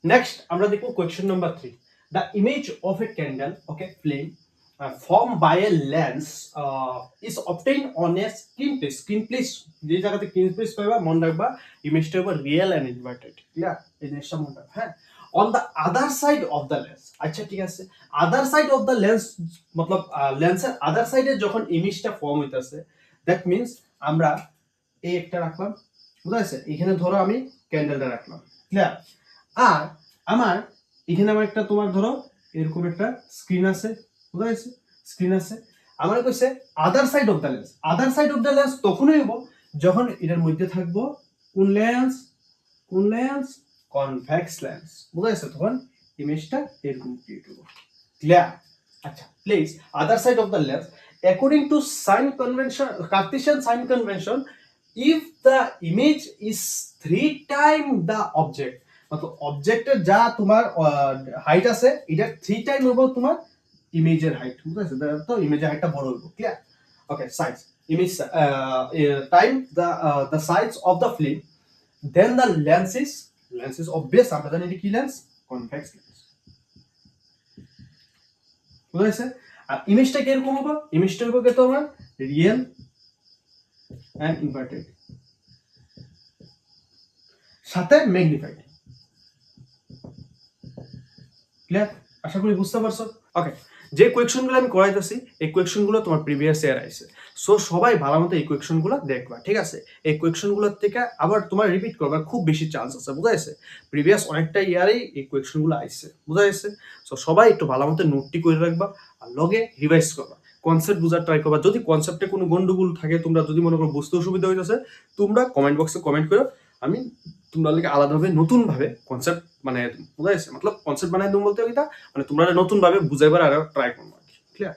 next আমরা দেখব question number 3 the image of A candle okay flame formed by a lens is obtained on a skin place যে জায়গাতে skin place পাইবা মন রাখবা ইমেজটা হবে রিয়েল এন্ড ইনভার্টেড ক্লিয়ার এই জিনিসটা মনে রাখবা হ্যাঁ on the other side of the lens আচ্ছা ঠিক আছে other side of the lens मतलब লেন্সের other সাইডে যখন ইমেজটা ফর্ম হইতাছে দ্যাট মিন্স আমরা এই একটা রাখলাম বুঝা গেছে এখানে ধরো আমি ক্যান্ডেলটা রাখলাম ক্লিয়ার আর আমার এখানে আমার একটা তোমার ধরো এরকম একটা স্ক্রিন আছে বুঝা গেছে স্ক্রিন আছে আমার কইছে other side of the lens তখনই হইব যখন এটার মধ্যে থাকবো কোন লেন্স কনভেক্স লেন্স বুঝা গেছে তখন ইমেজটা এরকম ক্রিয়েট হবে ক্লিয়ার আচ্ছা please other side of the lens according to Cartesian sign convention if the image is 3 times the object मतलब অবজেক্টের যা তোমার হাইট আছে এটা 3 টাইম হবে তোমার ইমেজের হাইট বুঝছো তো ইমেজের হাইটটা বড় হবে clear okay size image time the size of the flame then the lens is obvious আমরা জানি এটা কি লেন্স কনভেক্স লেন্স বুঝছো আর ইমেজটা কি এরকম হবে ইমেজটা হবে কি তোমার রিয়েল এন্ড ইনভার্টেড সাথে ম্যাগনিফাইড ক্লিয়ার আশা করি বুঝতে পারছো ওকে যে কোয়েশ্চনগুলো আমি করাইতেছি এই কোয়েশ্চনগুলো তোমার প্রিভিয়াস ইয়ার আইছে সো সবাই ভালো মতো এই কোয়েশ্চনগুলো দেখবা ঠিক আছে এই কোয়েশ্চনগুলোর থেকে আবার তোমার রিপিট করবার খুব বেশি চান্স আছে বুঝা গেছে প্রিভিয়াস অনেকটা ইয়ারেই এই কোয়েশ্চনগুলো আইছে বুঝা গেছে সো সবাই একটু ভালো মতো নোটটি করে রাখবা আর লগে রিভাইজ করবা কনসেপ্ট বুঝার ট্রাই করবা যদি কনসেপ্টে কোনো গন্ডগোল থাকে তোমরা যদি মনে করো বুঝতে অসুবিধা হইতেছে তোমরা কমেন্ট বক্সে কমেন্ট করো আমি তোমরা লাগে আলাদাভাবে নতুন ভাবে কনসেপ্ট মানে বুঝা গেছে মতলব কনসেপ্ট বানাই দেবো বলতে এটা মানে তোমরা নতুন ভাবে বুঝাইবার আর ট্রাই করবো ক্লিয়ার